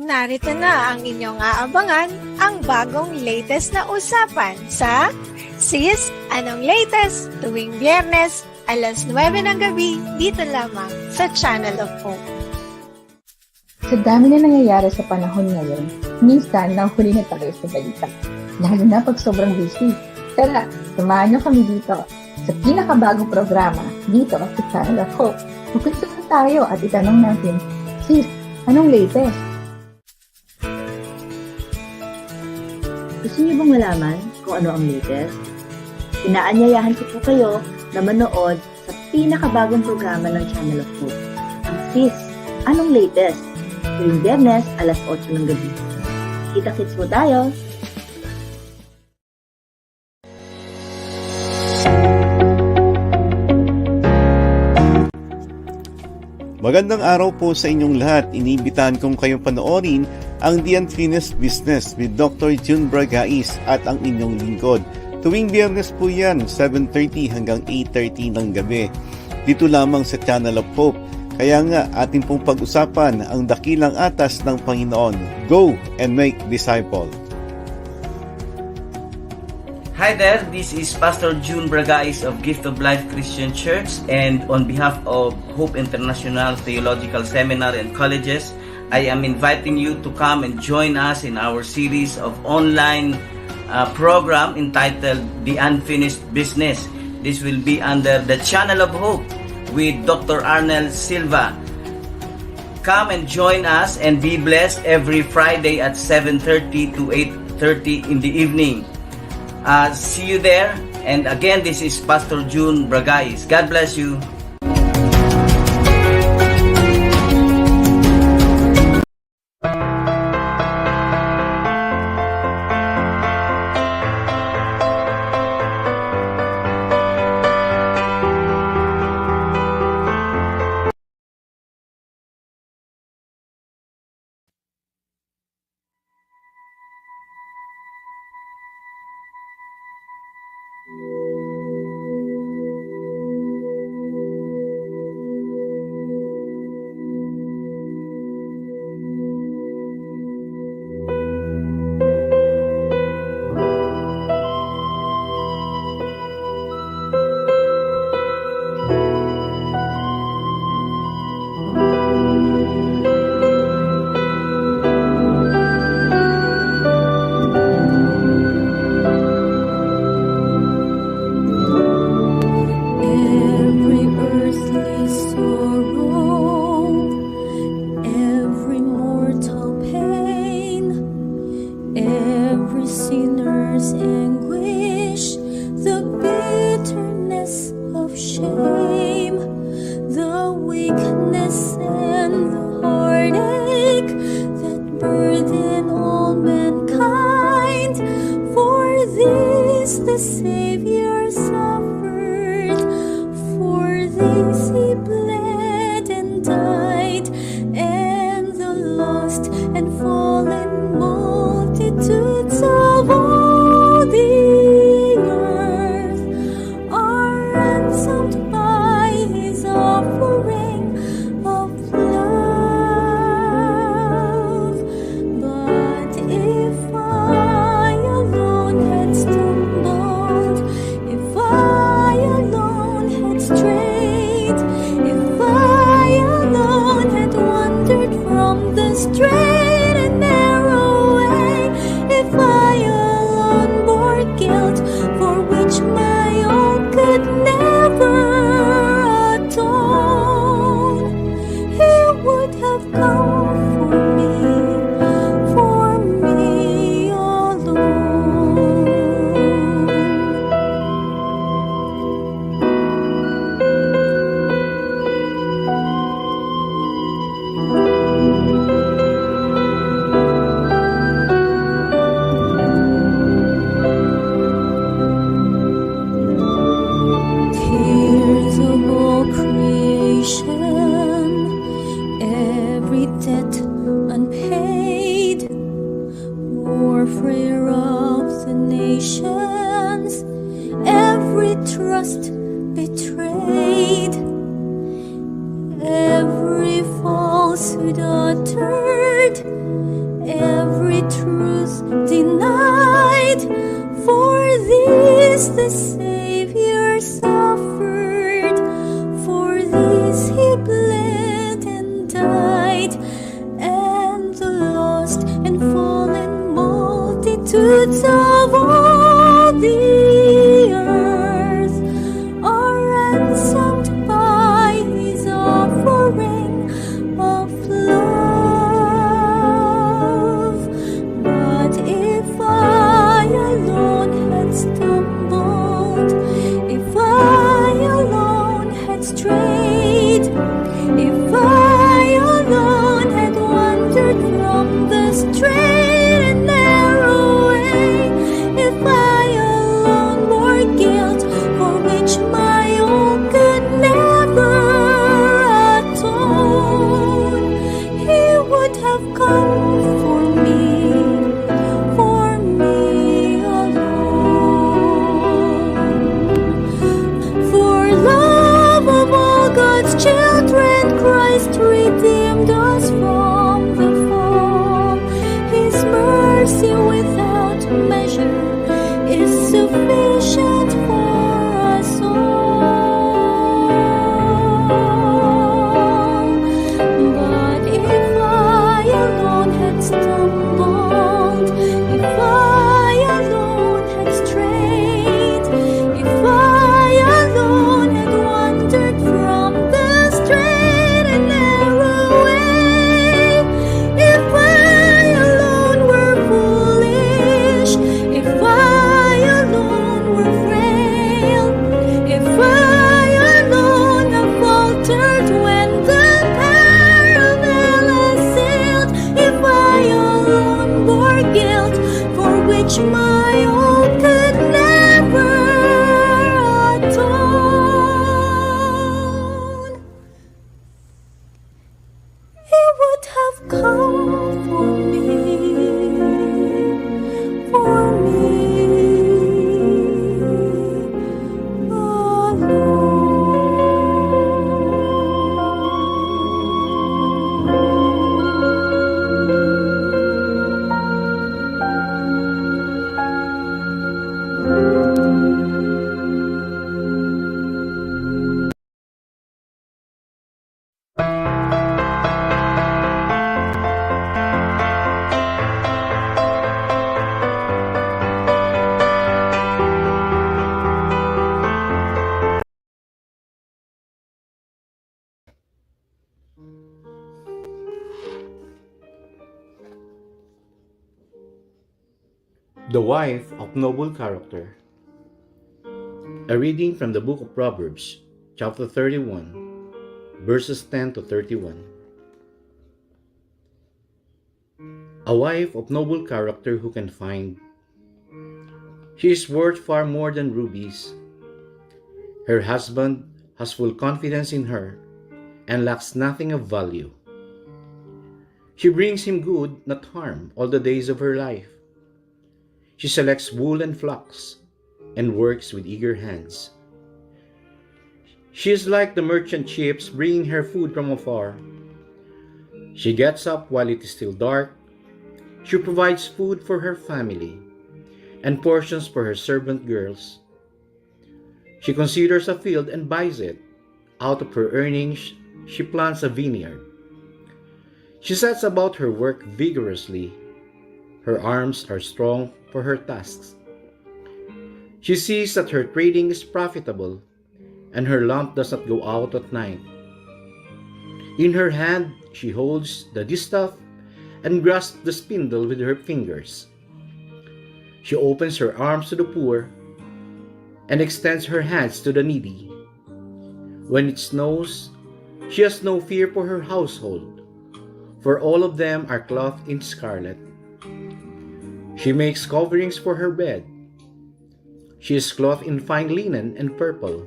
narito na ang inyong aabangan, ang bagong latest na usapan sa Sis, Anong Latest? Tuwing Biyernes, alas 9 ng gabi, dito lamang sa Channel of Hope. Sa dami na nangyayari sa panahon ngayon, minsan nahuli na tayo sa balita. Lalo na pag sobrang busy. Tara, samahan niyo kami dito sa pinakabagong programa dito sa Channel of Hope. Magkwentuhan tayo at itanong natin, Sis, anong latest? Gusto niyo bang malaman kung ano ang latest? Inaanyayahan ko po kayo na manood sa pinakabagong programa ng Channel of Hope, ang Sis, Anong Latest? Tuwing Biyernes, alas 8 ng gabi. Kita-kits mo tayo! Magandang araw po sa inyong lahat. Iniimbitahan kong kayong panoorin ang The Unfinished Business with Dr. June Bragais at ang inyong lingkod. Tuwing Biyernes po yan, 7:30 hanggang 8:30 ng gabi. Dito lamang sa Channel of Hope. Kaya nga, ating pong pag-usapan ang dakilang atas ng Panginoon. Go and make disciples. Hi there, this is Pastor June Bragais of Gift of Life Christian Church, and on behalf of Hope International Theological Seminary and Colleges, I am inviting you to come and join us in our series of online program entitled The Unfinished Business. This will be under the Channel of Hope with Dr. Arnel Silva. Come and join us and be blessed every Friday at 7:30 to 8:30 in the evening. See you there. And again, this is Pastor June Bragais. God bless you. Every falsehood uttered, sanctify his offering of love. But if I alone had stumbled, if I alone had strayed, if I alone had wandered from the straight and narrow way, if I alone bore guilt for which my own could never atone, he would have come for me alone. For love of all God's children, Christ redeemed us from the fall. His mercy without measure is sufficient for us all. But if I alone had stumbled, if I alone had strayed, if I alone had wandered from the straight and narrow way, if I alone were foolish, if I alone were frail, if I alone have faltered when the parallel assailed, if I alone bore guilt for which my own could never atone, he would have come for me The wife of noble character. A reading from the book of Proverbs, chapter 31, verses 10 to 31. A wife of noble character who can find? She is worth far more than rubies. Her husband has full confidence in her and lacks nothing of value. She brings him good, not harm, all the days of her life. She selects wool and flax and works with eager hands. She is like the merchant ships bringing her food from afar. She gets up while it is still dark. She provides food for her family and portions for her servant girls. She considers a field and buys it. Out of her earnings, she plants a vineyard. She sets about her work vigorously. Her arms are strong for her tasks. She sees that her trading is profitable, and her lamp does not go out at night. In her hand she holds the distaff and grasps the spindle with her fingers. She opens her arms to the poor and extends her hands to the needy. When it snows, she has no fear for her household, for all of them are clothed in scarlet. She makes coverings for her bed. She is clothed in fine linen and purple.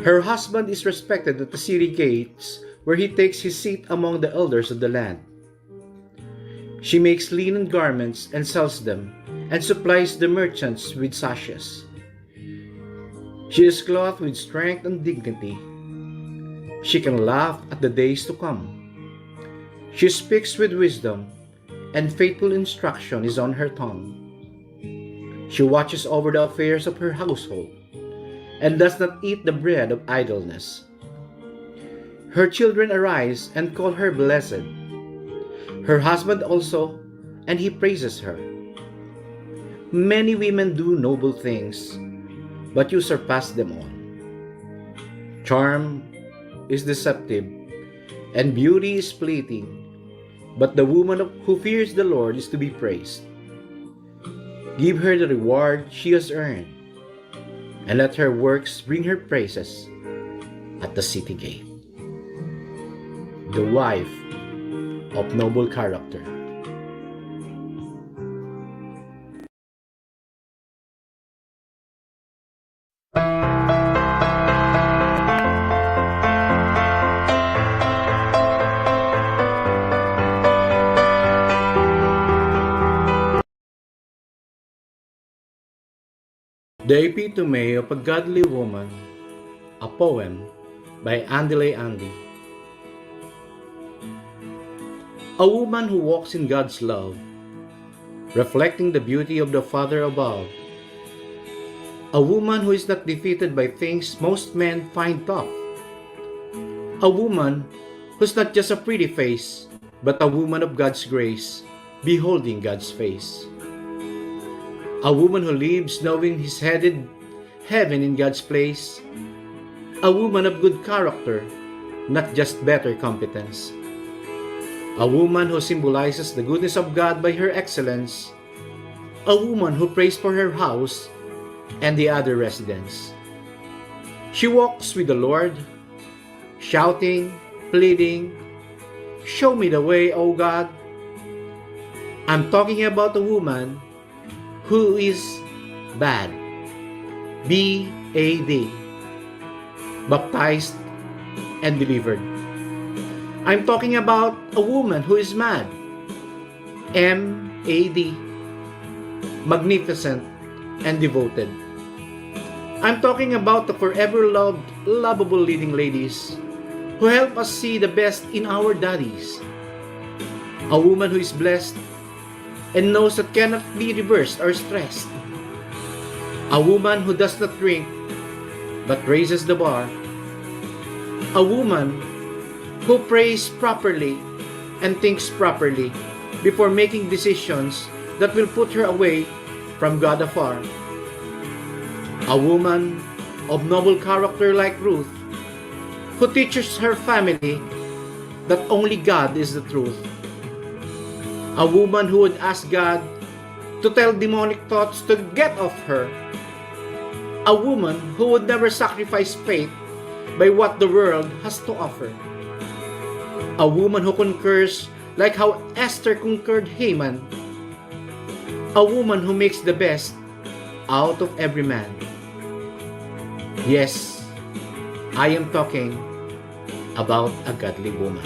Her husband is respected at the city gates, where he takes his seat among the elders of the land. She makes linen garments and sells them, and supplies the merchants with sashes. She is clothed with strength and dignity. She can laugh at the days to come. She speaks with wisdom, and faithful instruction is on her tongue. She watches over the affairs of her household, and does not eat the bread of idleness. Her children arise and call her blessed. Her husband also, and he praises her. Many women do noble things, but you surpass them all. Charm is deceptive, and beauty is fleeting, but the woman who fears the Lord is to be praised. Give her the reward she has earned, and let her works bring her praises at the city gate. The wife of noble character. The Epitome of a Godly Woman, a poem by Andile Andy. A woman who walks in God's love, reflecting the beauty of the Father above. A woman who is not defeated by things most men find tough. A woman who's not just a pretty face, but a woman of God's grace, beholding God's face. A woman who lives knowing he's headed heaven in God's place. A woman of good character, not just better competence. A woman who symbolizes the goodness of God by her excellence. A woman who prays for her house and the other residents. She walks with the Lord, shouting, pleading, "Show me the way, O God." I'm talking about a woman who is bad, B-A-D, baptized and delivered. I'm talking about a woman who is mad, M-A-D, magnificent and devoted. I'm talking about the forever loved, lovable leading ladies who help us see the best in our daddies. A woman who is blessed and knows that cannot be reversed or stressed. A woman who does not drink but raises the bar. A woman who prays properly and thinks properly before making decisions that will put her away from God afar. A woman of noble character like Ruth, who teaches her family that only God is the truth. A woman who would ask God to tell demonic thoughts to get off her. A woman who would never sacrifice faith by what the world has to offer. A woman who concurs like how Esther conquered Haman. A woman who makes the best out of every man. Yes, I am talking about a godly woman.